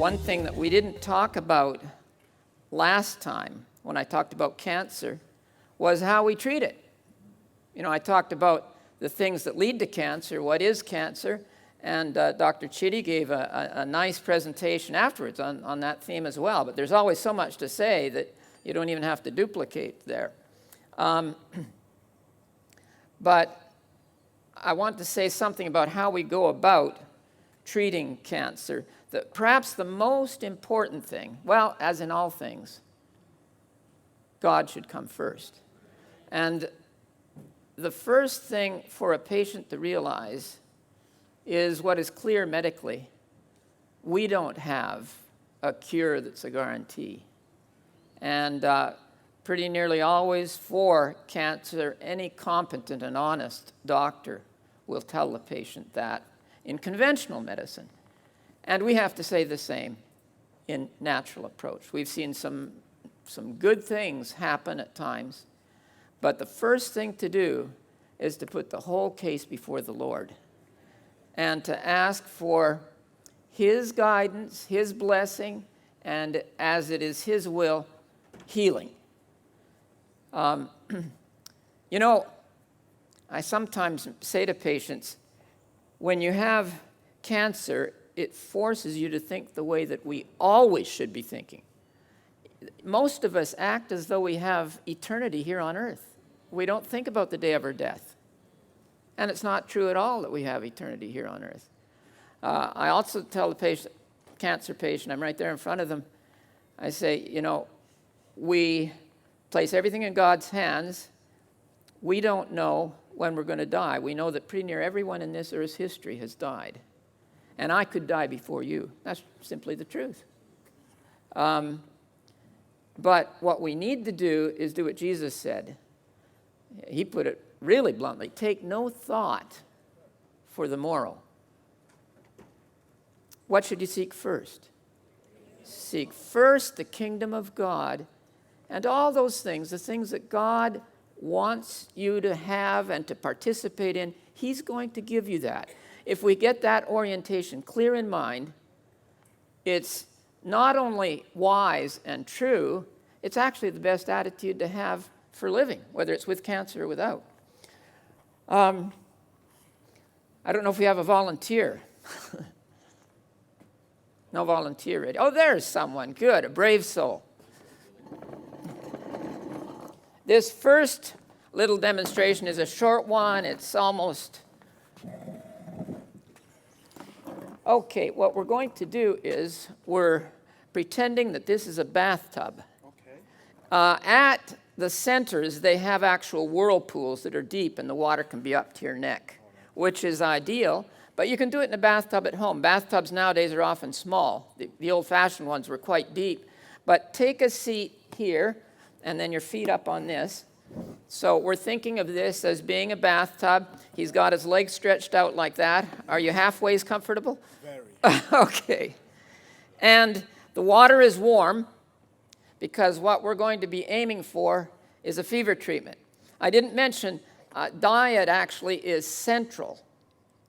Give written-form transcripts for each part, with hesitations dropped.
One thing that we didn't talk about last time when I talked about cancer was how we treat it. I talked about the things that lead to cancer, what is cancer, and Dr. Chitty gave a nice presentation afterwards on that theme as well. But there's always so much to say that you don't even have to duplicate there. But I want to say something about how we go about treating cancer. Perhaps the most important thing, well, as in all things, God should come first. And the first thing for a patient to realize is what is clear medically. We don't have a cure that's a guarantee. And pretty nearly always for cancer, any competent and honest doctor will tell the patient that in conventional medicine. And we have to say the same in natural approach. We've seen some good things happen at times, but the first thing to do is to put the whole case before the Lord and to ask for His guidance, His blessing, and as it is His will, healing. I sometimes say to patients, when you have cancer, it forces you to think the way that we always should be thinking. Most of us act as though we have eternity here on earth. We don't think about the day of our death. And it's not true at all that we have eternity here on earth. I also tell the cancer patient, I'm right there in front of them, I say, we place everything in God's hands. We don't know when we're going to die. We know that pretty near everyone in this earth's history has died. And I could die before you. That's simply the truth. But what we need to do is do what Jesus said. He put it really bluntly, take no thought for the morrow. What should you seek first? Seek first the kingdom of God and all those things, the things that God wants you to have and to participate in. He's going to give you that. If we get that orientation clear in mind, it's not only wise and true, it's actually the best attitude to have for living, whether it's with cancer or without. I don't know if we have a volunteer. No volunteer ready. Oh, there's someone. Good, a brave soul. This first little demonstration is a short one. It's almost... Okay, what we're going to do is we're pretending that this is a bathtub. Okay. At the centers, they have actual whirlpools that are deep and the water can be up to your neck, which is ideal, but you can do it in a bathtub at home. Bathtubs nowadays are often small. The old-fashioned ones were quite deep. But take a seat here and then your feet up on this. So we're thinking of this as being a bathtub. He's got his legs stretched out like that. Are you halfway comfortable? Very. Okay. And the water is warm because what we're going to be aiming for is a fever treatment. I didn't mention diet actually is central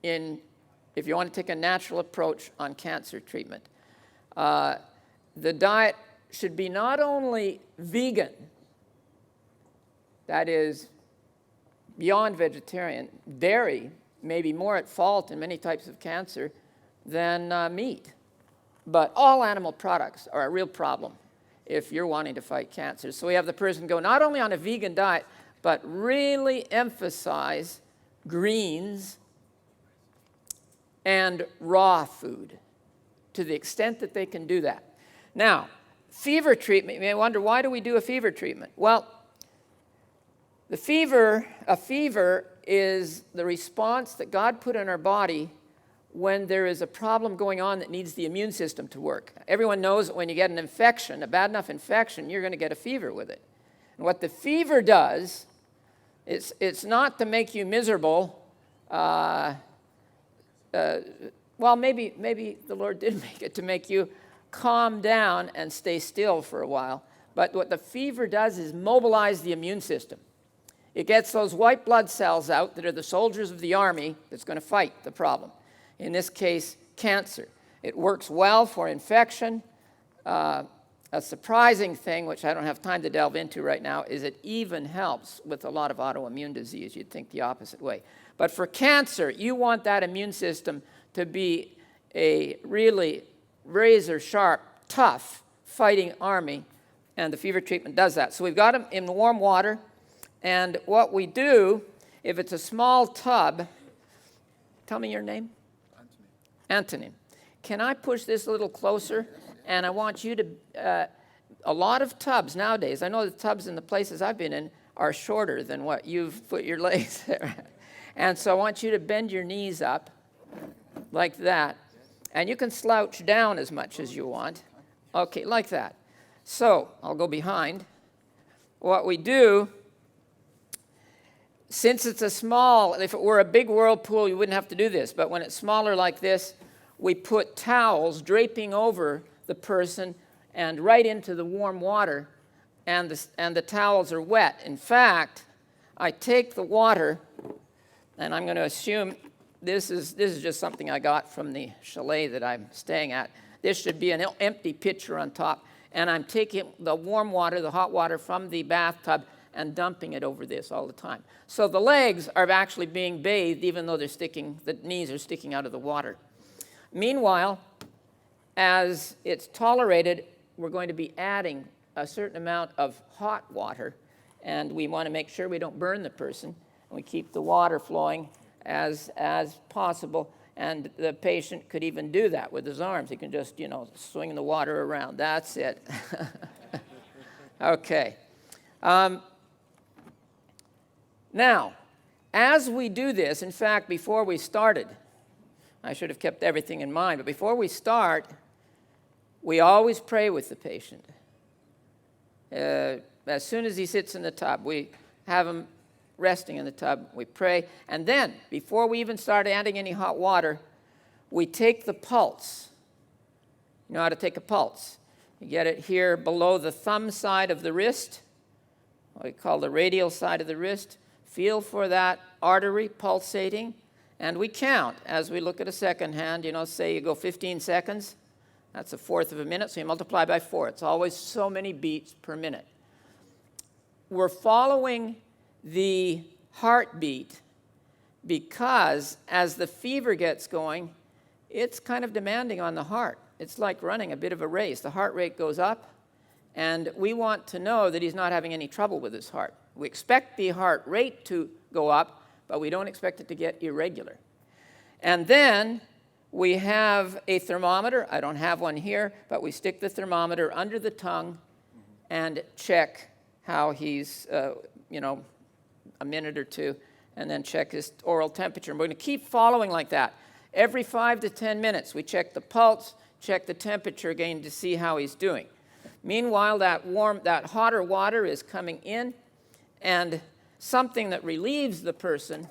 if you want to take a natural approach on cancer treatment. The diet should be not only vegan, that is, beyond vegetarian. Dairy may be more at fault in many types of cancer than meat. But all animal products are a real problem if you're wanting to fight cancer. So we have the person go not only on a vegan diet, but really emphasize greens and raw food to the extent that they can do that. Now, fever treatment, you may wonder, why do we do a fever treatment? Well, a fever is the response that God put in our body when there is a problem going on that needs the immune system to work. Everyone knows that when you get an infection, a bad enough infection, you're going to get a fever with it. And what the fever does, it's not to make you miserable. Well, maybe the Lord did make it to make you calm down and stay still for a while. But what the fever does is mobilize the immune system. It gets those white blood cells out that are the soldiers of the army that's going to fight the problem. In this case, cancer. It works well for infection. A surprising thing, which I don't have time to delve into right now, is it even helps with a lot of autoimmune disease. You'd think the opposite way. But for cancer, you want that immune system to be a really razor-sharp, tough fighting army, and the fever treatment does that. So we've got them in warm water, and what we do, if it's a small tub, tell me your name? Anthony. Can I push this a little closer? And I want you to, a lot of tubs nowadays, I know the tubs in the places I've been in are shorter than what you've put your legs there. And so I want you to bend your knees up like that. And you can slouch down as much as you want. Okay, like that. So I'll go behind. What we do, since it's a small, if it were a big whirlpool, you wouldn't have to do this. But when it's smaller like this, we put towels draping over the person and right into the warm water, and the towels are wet. In fact, I take the water, and I'm going to assume this is just something I got from the chalet that I'm staying at. This should be an empty pitcher on top, and I'm taking the warm water, the hot water from the bathtub, and dumping it over this all the time. So the legs are actually being bathed, even though the knees are sticking out of the water. Meanwhile, as it's tolerated, we're going to be adding a certain amount of hot water, and we want to make sure we don't burn the person. We keep the water flowing as possible, and the patient could even do that with his arms. He can just, swing the water around. That's it. Okay. Now, as we do this, in fact, before we started, I should have kept everything in mind, but before we start, we always pray with the patient. As soon as he sits in the tub, we have him resting in the tub, we pray, and then, before we even start adding any hot water, we take the pulse. You know how to take a pulse. You get it here below the thumb side of the wrist, what we call the radial side of the wrist. Feel for that artery pulsating, and we count as we look at a second hand. Say you go 15 seconds. That's a fourth of a minute, so you multiply by 4. It's always so many beats per minute. We're following the heartbeat because as the fever gets going, it's kind of demanding on the heart. It's like running a bit of a race. The heart rate goes up, and we want to know that he's not having any trouble with his heart. We expect the heart rate to go up, but we don't expect it to get irregular. And then we have a thermometer. I don't have one here, but we stick the thermometer under the tongue and check how he's, a minute or two, and then check his oral temperature. And we're going to keep following like that. Every 5 to 10 minutes, we check the pulse, check the temperature again to see how he's doing. Meanwhile, that hotter water is coming in, and something that relieves the person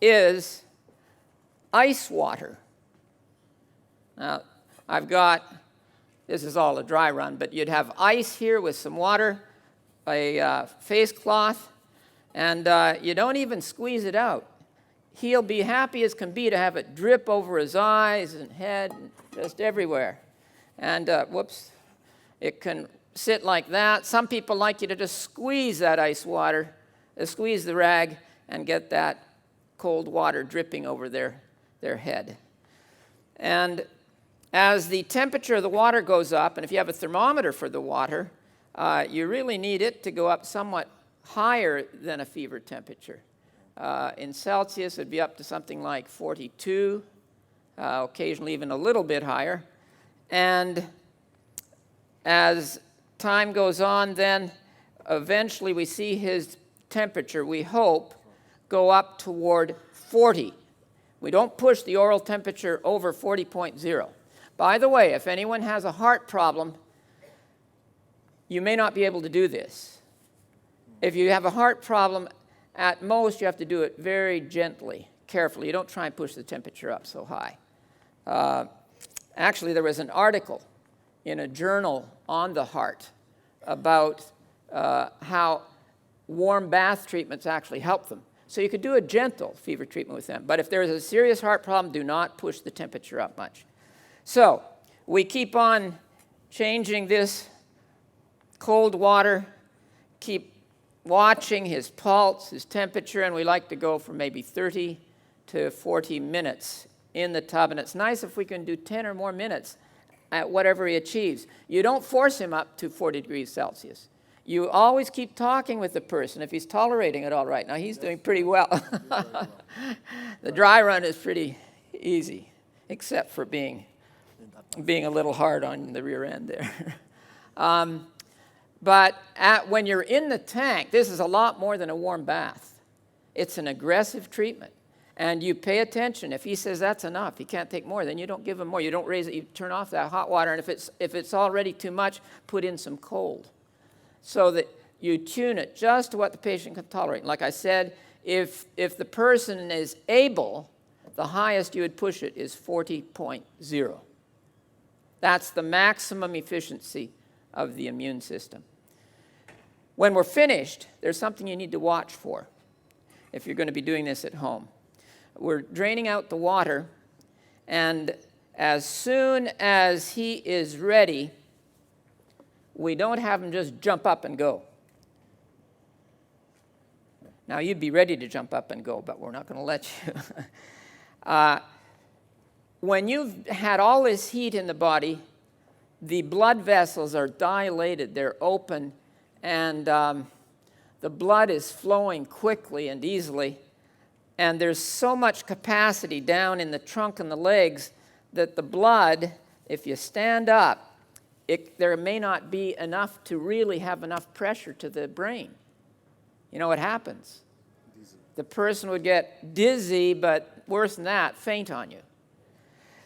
is ice water. Now, this is all a dry run, but you'd have ice here with some water, a face cloth, and you don't even squeeze it out. He'll be happy as can be to have it drip over his eyes and head and just everywhere. And it can sit like that. Some people like you to just squeeze that ice water, squeeze the rag, and get that cold water dripping over their head. And as the temperature of the water goes up, and if you have a thermometer for the water, you really need it to go up somewhat higher than a fever temperature. In Celsius, it'd be up to something like 42, occasionally even a little bit higher. And as time goes on, then eventually we see his temperature, we hope, go up toward 40. We don't push the oral temperature over 40.0. By the way, if anyone has a heart problem, you may not be able to do this. If you have a heart problem, at most you have to do it very gently, carefully. You don't try and push the temperature up so high. Actually, there was an article in a journal on the heart about how warm bath treatments actually help them. So you could do a gentle fever treatment with them. But if there is a serious heart problem, do not push the temperature up much. So we keep on changing this cold water, keep watching his pulse, his temperature, and we like to go for maybe 30 to 40 minutes in the tub. And it's nice if we can do 10 or more minutes at whatever he achieves. You don't force him up to 40 degrees Celsius. You always keep talking with the person if he's tolerating it all right. Now, he's doing pretty well. The dry run is pretty easy, except for being a little hard on the rear end there. But when you're in the tank, this is a lot more than a warm bath. It's an aggressive treatment. And you pay attention. If he says that's enough, he can't take more, then you don't give him more. You don't raise it. You turn off that hot water. And if it's already too much, put in some cold, so that you tune it just to what the patient can tolerate. Like I said, if the person is able, the highest you would push it is 40.0. That's the maximum efficiency of the immune system. When we're finished, there's something you need to watch for if you're going to be doing this at home. We're draining out the water, and as soon as he is ready, we don't have him just jump up and go. Now, you'd be ready to jump up and go, but we're not going to let you. When you've had all this heat in the body, the blood vessels are dilated, they're open, and the blood is flowing quickly and easily. And there's so much capacity down in the trunk and the legs that the blood, if you stand up, there may not be enough to really have enough pressure to the brain. You know what happens? Dizzy. The person would get dizzy, but worse than that, faint on you.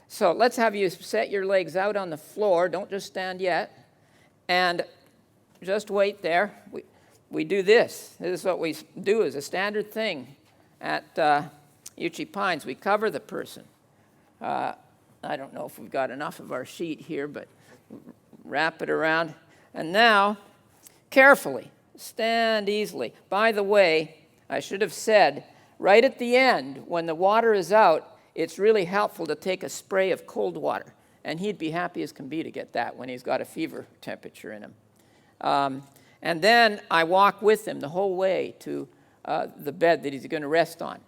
So let's have you set your legs out on the floor. Don't just stand yet. And just wait there. We do this. This is what we do as a standard thing at Uchee Pines. We cover the person. I don't know if we've got enough of our sheet here, but wrap it around. And now, carefully, stand easily. By the way, I should have said, right at the end, when the water is out, it's really helpful to take a spray of cold water. And he'd be happy as can be to get that when he's got a fever temperature in him. And then I walk with him the whole way to the bed that he's going to rest on.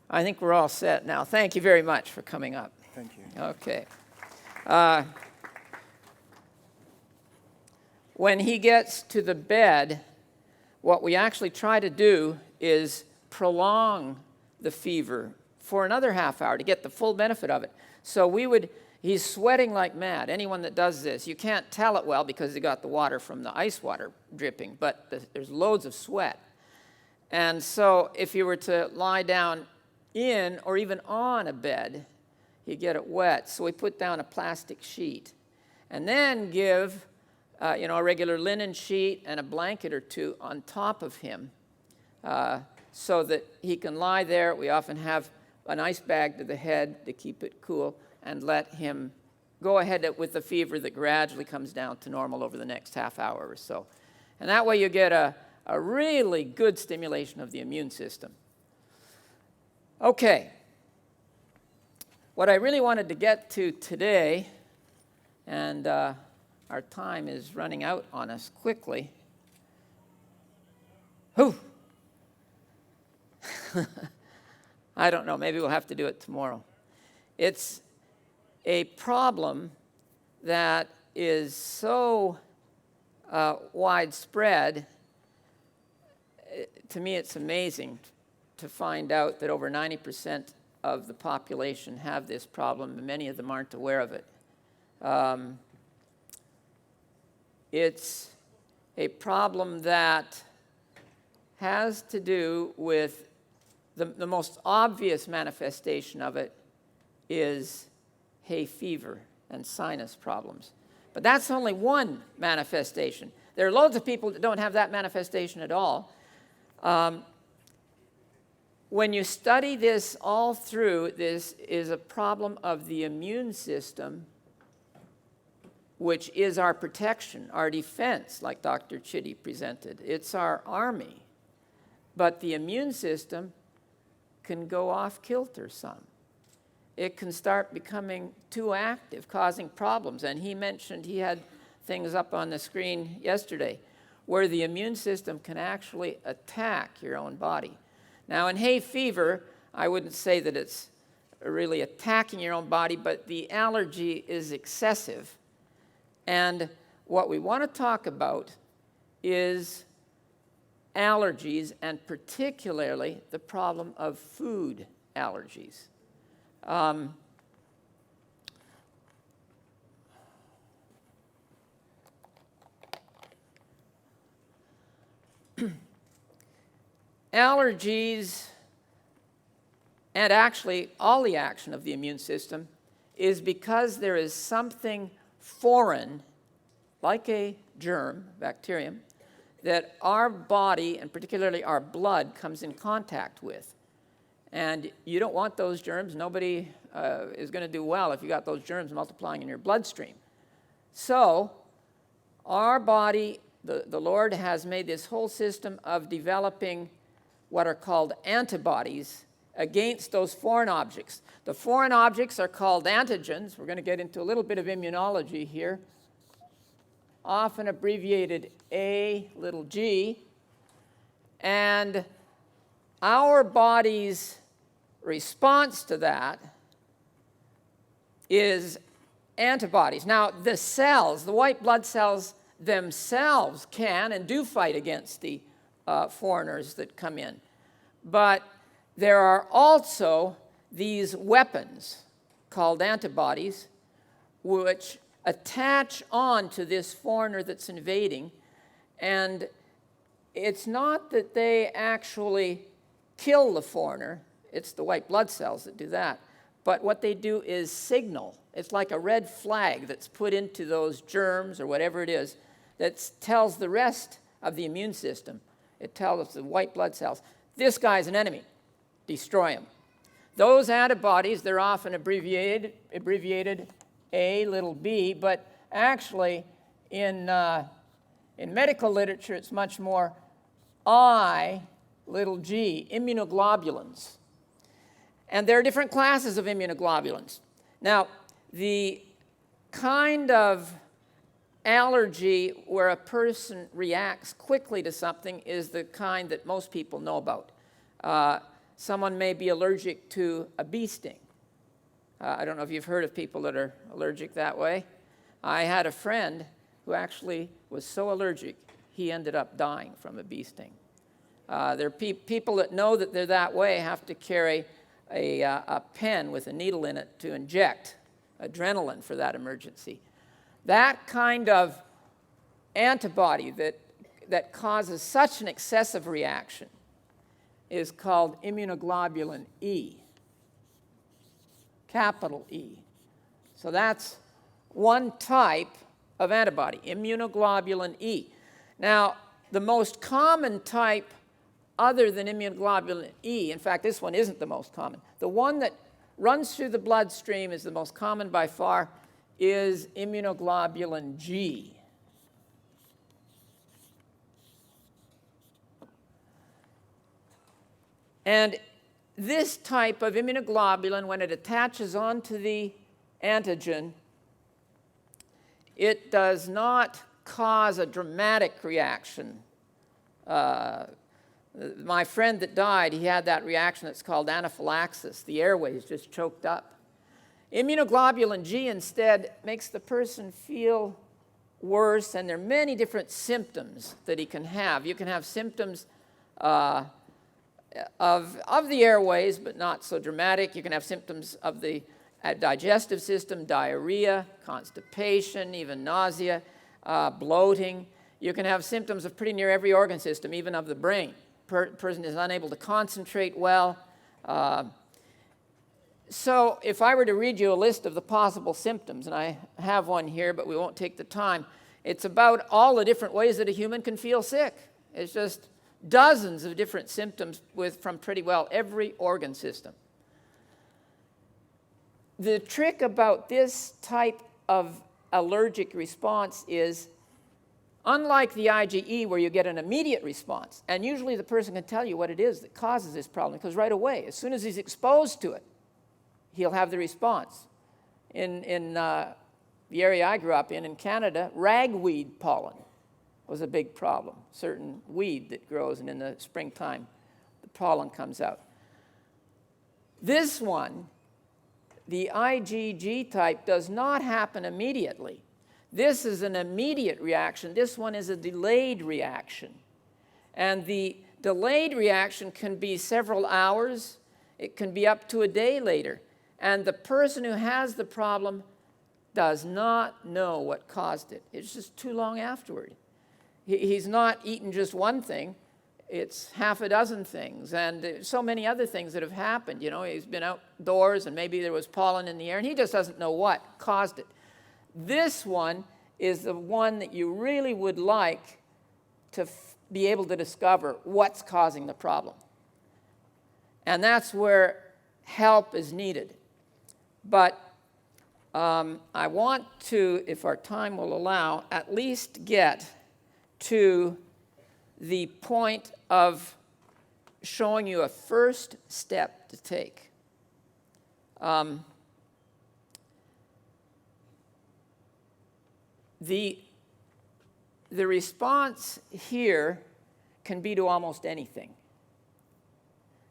I think we're all set now. Thank you very much for coming up. Thank you. Okay. When he gets to the bed, what we actually try to do is prolong the fever for another half hour to get the full benefit of it. So he's sweating like mad. Anyone that does this, you can't tell it well because he got the water from the ice water dripping, but there's loads of sweat. And so if you were to lie down in or even on a bed, he'd get it wet. So we put down a plastic sheet and then give a regular linen sheet and a blanket or two on top of him so that he can lie there. We often have an ice bag to the head to keep it cool and let him go ahead with the fever that gradually comes down to normal over the next half hour or so. And that way you get a really good stimulation of the immune system. Okay. What I really wanted to get to today, and our time is running out on us quickly. Whew. I don't know. Maybe we'll have to do it tomorrow. It's a problem that is so widespread. To me, it's amazing to find out that over 90% of the population have this problem, and many of them aren't aware of it. It's a problem that has to do with the most obvious manifestation of it is hay fever and sinus problems. But that's only one manifestation. There are loads of people that don't have that manifestation at all. When you study this all through, this is a problem of the immune system, which is our protection, our defense, like Dr. Chitty presented. It's our army. But the immune system can go off kilter some. it can start becoming too active, causing problems. And he mentioned, he had things up on the screen yesterday, where the immune system can actually attack your own body. Now, in hay fever, I wouldn't say that it's really attacking your own body, but the allergy is excessive. And what we want to talk about is allergies, and particularly the problem of food allergies. Allergies, and actually all the action of the immune system, is because there is something foreign, like a germ, bacterium, that our body, and particularly our blood, comes in contact with. And you don't want those germs. Nobody is going to do well if you got those germs multiplying in your bloodstream. So our body, the Lord has made this whole system of developing what are called antibodies against those foreign objects. The foreign objects are called antigens. We're going to get into a little bit of immunology here, often abbreviated A(g). And our body's response to that is antibodies. Now, the cells, the white blood cells themselves can and do fight against the foreigners that come in. But there are also these weapons called antibodies which attach on to this foreigner that's invading. And it's not that they actually kill the foreigner. It's the white blood cells that do that. But what they do is signal. It's like a red flag that's put into those germs or whatever it is that tells the rest of the immune system. It tells the white blood cells, this guy's an enemy. Destroy him. Those antibodies, they're often abbreviated A(b), but actually in medical literature it's much more I(g), immunoglobulins. And there are different classes of immunoglobulins. Now, the kind of allergy where a person reacts quickly to something is the kind that most people know about. Someone may be allergic to a bee sting. I don't know if you've heard of people that are allergic that way. I had a friend who actually was so allergic, he ended up dying from a bee sting. There are people that know that they're that way have to carry a pen with a needle in it to inject adrenaline for that emergency. That kind of antibody that causes such an excessive reaction is called immunoglobulin E, capital E. So that's one type of antibody, immunoglobulin E. Now, the most common type other than immunoglobulin E, in fact, this one isn't the most common. The one that runs through the bloodstream is the most common by far, is immunoglobulin G. And this type of immunoglobulin, when it attaches onto the antigen, it does not cause a dramatic reaction. My friend that died, he had that reaction that's called anaphylaxis. The airways just choked up. Immunoglobulin G instead makes the person feel worse, and there are many different symptoms that he can have. You can have symptoms of the airways, but not so dramatic. You can have symptoms of the digestive system, diarrhea, constipation, even nausea, bloating. You can have symptoms of pretty near every organ system, even of the brain. Person is unable to concentrate well. So if I were to read you a list of the possible symptoms, and I have one here, but we won't take the time, it's about all the different ways that a human can feel sick. It's just dozens of different symptoms from pretty well every organ system. The trick about this type of allergic response is, unlike the IgE where you get an immediate response, and usually the person can tell you what it is that causes this problem, because right away, as soon as he's exposed to it, he'll have the response. In the area I grew up in Canada, ragweed pollen was a big problem. Certain weed that grows, and in the springtime, the pollen comes out. This one, the IgG type, does not happen immediately. This is an immediate reaction. This one is a delayed reaction. And the delayed reaction can be several hours. It can be up to a day later. And the person who has the problem does not know what caused it. It's just too long afterward. He's not eaten just one thing. It's half a dozen things, and so many other things that have happened. You know, he's been outdoors, and maybe there was pollen in the air, and he just doesn't know what caused it. This one is the one that you really would like to be able to discover what's causing the problem. And that's where help is needed. But I want to, if our time will allow, at least get to the point of showing you a first step to take. The response here can be to almost anything.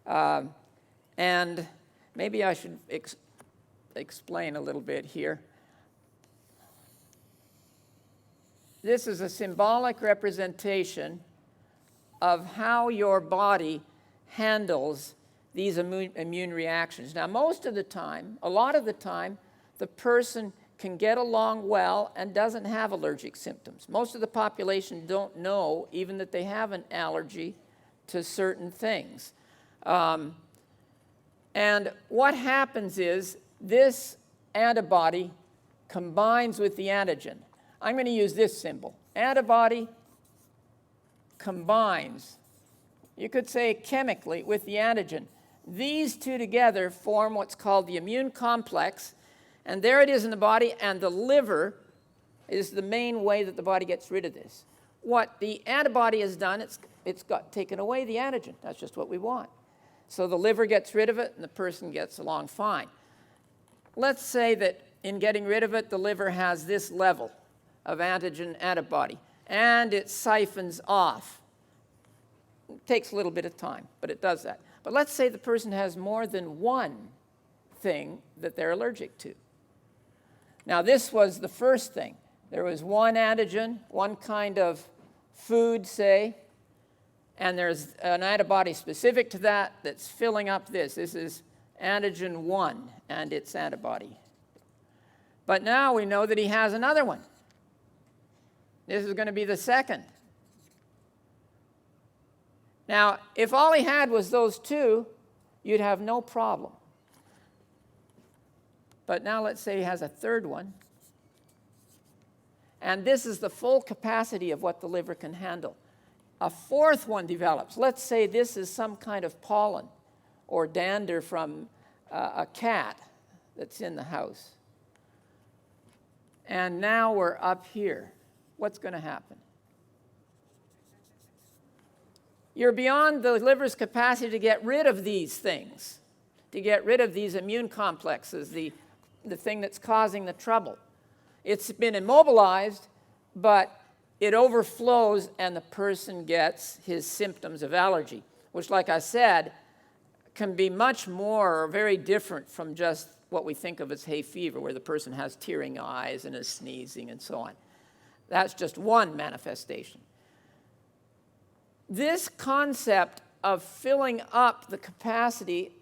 And maybe I should explain a little bit here. This is a symbolic representation of how your body handles these immune reactions. Now, most of the time, a lot of the time, the person can get along well and doesn't have allergic symptoms. Most of the population don't know even that they have an allergy to certain things. And what happens is this antibody combines with the antigen. I'm going to use this symbol. Antibody combines, you could say chemically, with the antigen. These two together form what's called the immune complex, and there it is in the body, and the liver is the main way that the body gets rid of this. What the antibody has done, it's got taken away the antigen. That's just what we want. So the liver gets rid of it, and the person gets along fine. Let's say that in getting rid of it, the liver has this level of antigen antibody, and it siphons off. It takes a little bit of time, but it does that. But let's say the person has more than one thing that they're allergic to. Now, this was the first thing. There was one antigen, one kind of food, say, and there's an antibody specific to that that's filling up this. This is antigen 1 and its antibody. But now we know that he has another one. This is going to be the second. Now, if all he had was those two, you'd have no problem. But now let's say he has a third one. And this is the full capacity of what the liver can handle. A fourth one develops. Let's say this is some kind of pollen or dander from a cat that's in the house. And now we're up here. What's going to happen? You're beyond the liver's capacity to get rid of these things, to get rid of these immune complexes, the thing that's causing the trouble. It's been immobilized, but it overflows and the person gets his symptoms of allergy, which, like I said, can be much more or very different from just what we think of as hay fever, where the person has tearing eyes and is sneezing and so on. That's just one manifestation. This concept of filling up the capacity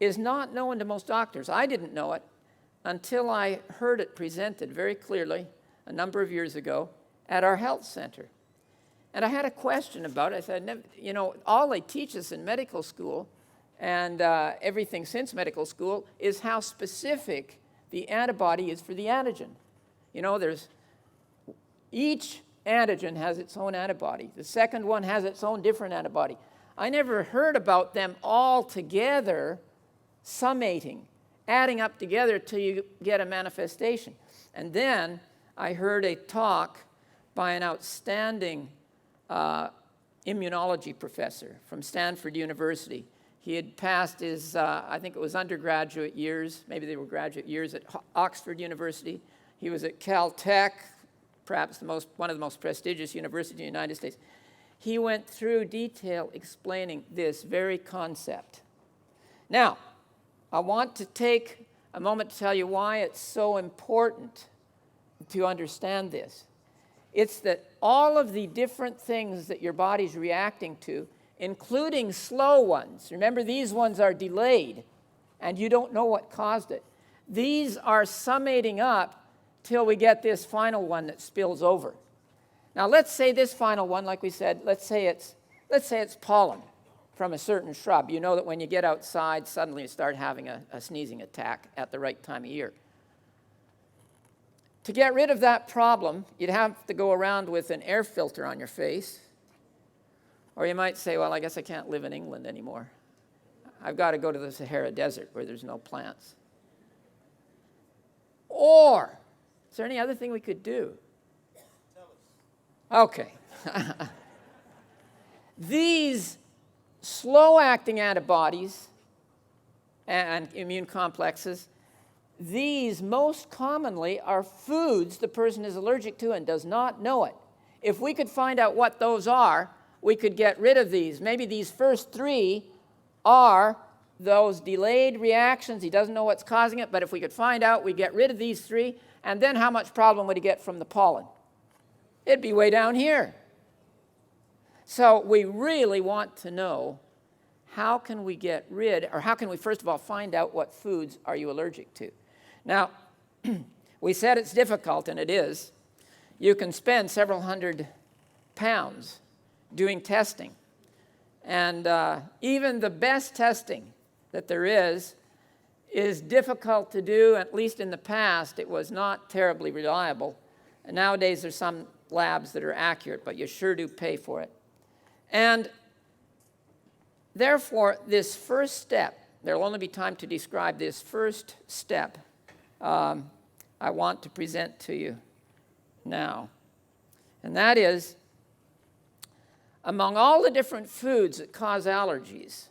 is not known to most doctors. I didn't know it until I heard it presented very clearly a number of years ago at our health center. And I had a question about it. I said, you know, all they teach us in medical school and everything since medical school is how specific the antibody is for the antigen. You know, each antigen has its own antibody. The second one has its own different antibody. I never heard about them all together summating, adding up together till you get a manifestation. And then I heard a talk by an outstanding immunology professor from Stanford University. He had passed his, I think it was undergraduate years, maybe they were graduate years at Oxford University. He was at Caltech, perhaps one of the most prestigious universities in the United States. He went through detail explaining this very concept. Now, I want to take a moment to tell you why it's so important to understand this. It's that all of the different things that your body's reacting to, including slow ones, remember these ones are delayed and you don't know what caused it. These are summating up till we get this final one that spills over. Now let's say this final one, like we said, let's say it's pollen from a certain shrub. You know that when you get outside, suddenly you start having a sneezing attack at the right time of year. To get rid of that problem, you'd have to go around with an air filter on your face. Or you might say, well, I guess I can't live in England anymore. I've got to go to the Sahara Desert where there's no plants. Or, is there any other thing we could do? Okay. These slow-acting antibodies and immune complexes, these most commonly are foods the person is allergic to and does not know it. If we could find out what those are, we could get rid of these. Maybe these first three are those delayed reactions. He doesn't know what's causing it, but if we could find out, we'd get rid of these three, and then how much problem would he get from the pollen? It'd be way down here. So we really want to know how can we get rid, or how can we first of all find out what foods are you allergic to? Now, we said it's difficult, and it is. You can spend several £100 doing testing. And even the best testing that there is difficult to do. At least in the past, it was not terribly reliable. And nowadays, there's some labs that are accurate, but you sure do pay for it. And therefore, this first step, there will only be time to describe this first step I want to present to you now. And that is, among all the different foods that cause allergies,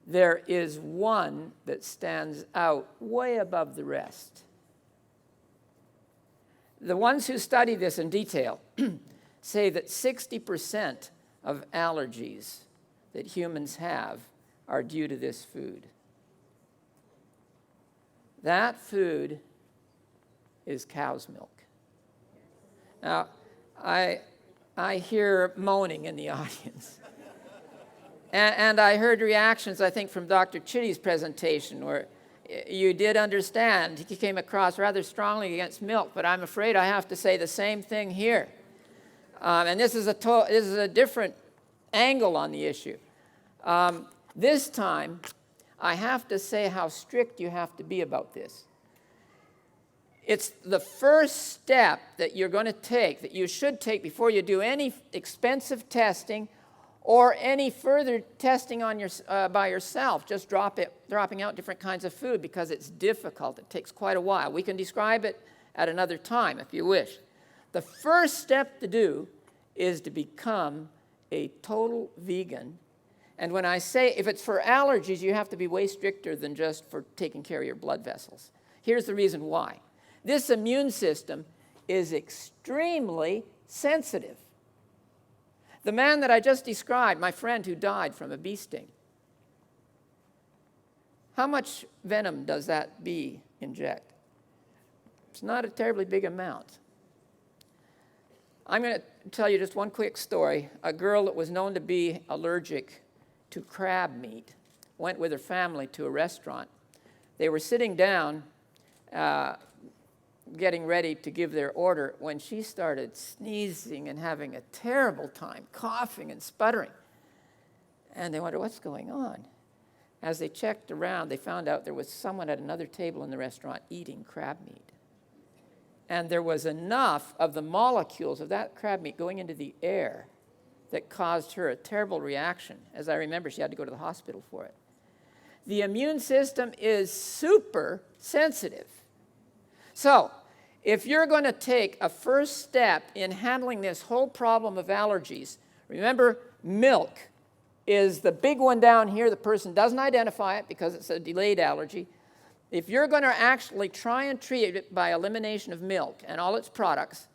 there is one that stands out way above the rest. The ones who study this in detail say that 60% of allergies that humans have are due to this food. That food is cow's milk. Now, I hear moaning in the audience. And I heard reactions, I think, from Dr. Chitty's presentation where you did understand. He came across rather strongly against milk, but I'm afraid I have to say the same thing here. And this is a different angle on the issue. This time, I have to say how strict you have to be about this. It's the first step that you're going to take, that you should take before you do any expensive testing or any further testing on by yourself, just dropping out different kinds of food, because it's difficult. It takes quite a while. We can describe it at another time if you wish. The first step to do is to become a total vegan. And when I say if it's for allergies, you have to be way stricter than just for taking care of your blood vessels. Here's the reason why. This immune system is extremely sensitive. The man that I just described, my friend who died from a bee sting, how much venom does that bee inject? It's not a terribly big amount. I'm going to tell you just one quick story. A girl that was known to be allergic to crab meat went with her family to a restaurant. They were sitting down, getting ready to give their order, when she started sneezing and having a terrible time, coughing and sputtering. And they wondered, what's going on? As they checked around, they found out there was someone at another table in the restaurant eating crab meat. And there was enough of the molecules of that crab meat going into the air that caused her a terrible reaction. As I remember, she had to go to the hospital for it. The immune system is super sensitive. So, if you're going to take a first step in handling this whole problem of allergies, remember, milk is the big one down here. The person doesn't identify it because it's a delayed allergy. If you're going to actually try and treat it by elimination of milk and all its products,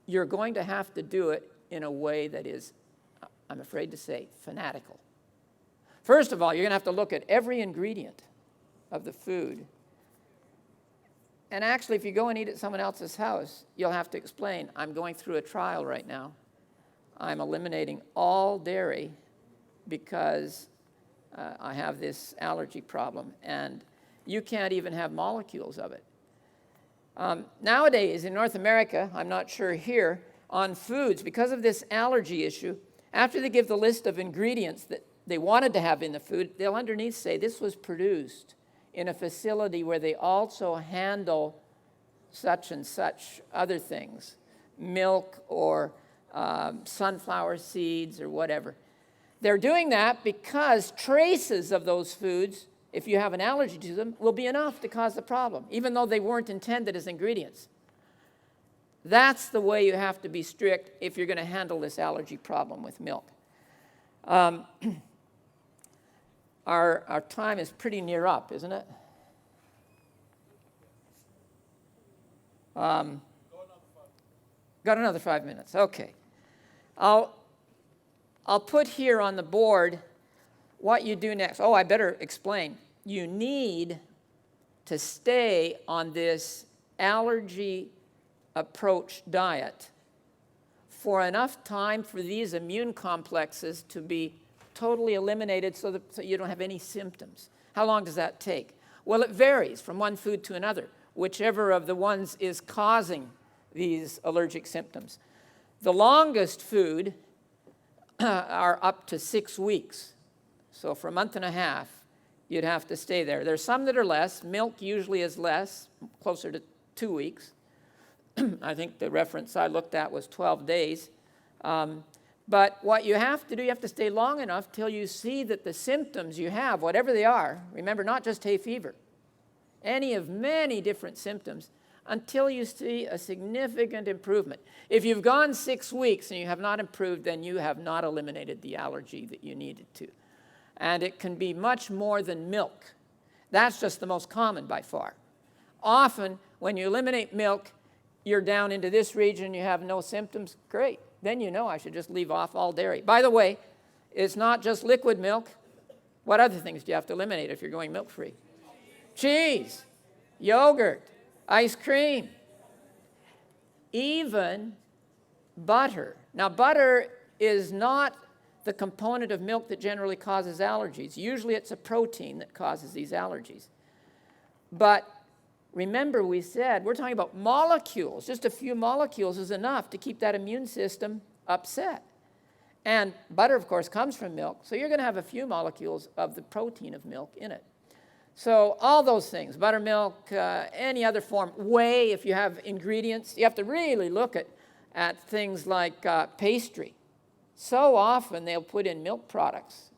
you're going to have to do it in a way that is, I'm afraid to say, fanatical. First of all, you're going to have to look at every ingredient of the food. And actually, if you go and eat at someone else's house, you'll have to explain, I'm going through a trial right now. I'm eliminating all dairy because I have this allergy problem, and you can't even have molecules of it. Nowadays, in North America, I'm not sure here, on foods, because of this allergy issue, after they give the list of ingredients that they wanted to have in the food, they'll underneath say this was produced in a facility where they also handle such and such other things, milk or sunflower seeds or whatever. They're doing that because traces of those foods, if you have an allergy to them, will be enough to cause the problem, even though they weren't intended as ingredients. That's the way you have to be strict if you're going to handle this allergy problem with milk. Our time is pretty near up, isn't it? Got another 5 minutes. Okay. I'll put here on the board what you do next. Oh, I better explain. You need to stay on this allergy approach diet for enough time for these immune complexes to be totally eliminated so you don't have any symptoms. How long does that take? Well, it varies from one food to another, whichever of the ones is causing these allergic symptoms. The longest food are up to 6 weeks. So for a month and a half, you'd have to stay there. There's some that are less. Milk usually is less, closer to 2 weeks. I think the reference I looked at was 12 days. But what you have to do, you have to stay long enough till you see that the symptoms you have, whatever they are, remember, not just hay fever, any of many different symptoms, until you see a significant improvement. If you've gone 6 weeks and you have not improved, then you have not eliminated the allergy that you needed to. And it can be much more than milk. That's just the most common by far. Often, when you eliminate milk, you're down into this region, you have no symptoms, great. Then you know I should just leave off all dairy. By the way, it's not just liquid milk. What other things do you have to eliminate if you're going milk-free? Cheese, yogurt, ice cream, even butter. Now, butter is not the component of milk that generally causes allergies. Usually it's a protein that causes these allergies. But remember, we said we're talking about molecules. Just a few molecules is enough to keep that immune system upset. And butter, of course, comes from milk, so you're going to have a few molecules of the protein of milk in it. So all those things, buttermilk, any other form, whey, if you have ingredients, you have to really look at things like pastry. So often they'll put in milk products,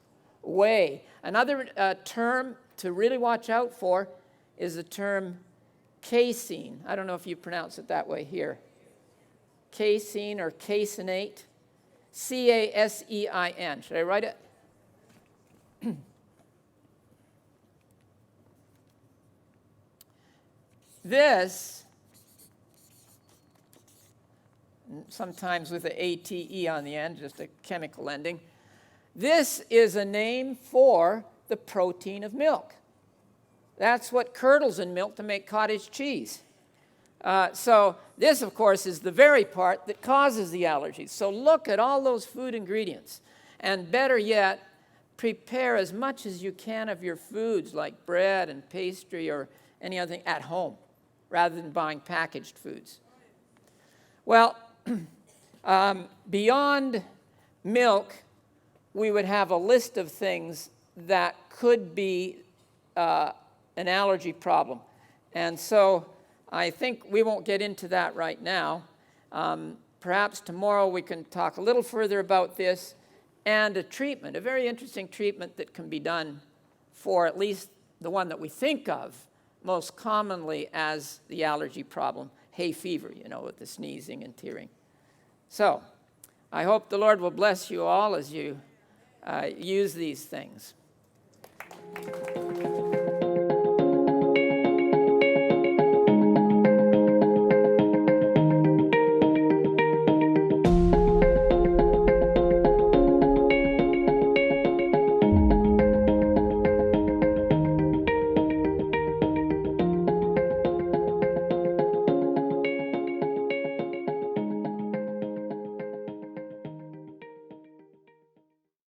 whey. Another term to really watch out for is the term casein. I don't know if you pronounce it that way here. Casein or caseinate. C-A-S-E-I-N. Should I write it? This, sometimes with a A-T-E on the end, just a chemical ending, this is a name for the protein of milk. That's what curdles in milk to make cottage cheese. So this, of course, is the very part that causes the allergies. So look at all those food ingredients. And better yet, prepare as much as you can of your foods, like bread and pastry or any other thing, at home, rather than buying packaged foods. Well, beyond milk, we would have a list of things that could be an allergy problem. And so I think we won't get into that right now. Perhaps tomorrow we can talk a little further about this and a treatment, a very interesting treatment that can be done for at least the one that we think of most commonly as the allergy problem, hay fever, with the sneezing and tearing. So I hope the Lord will bless you all as you use these things.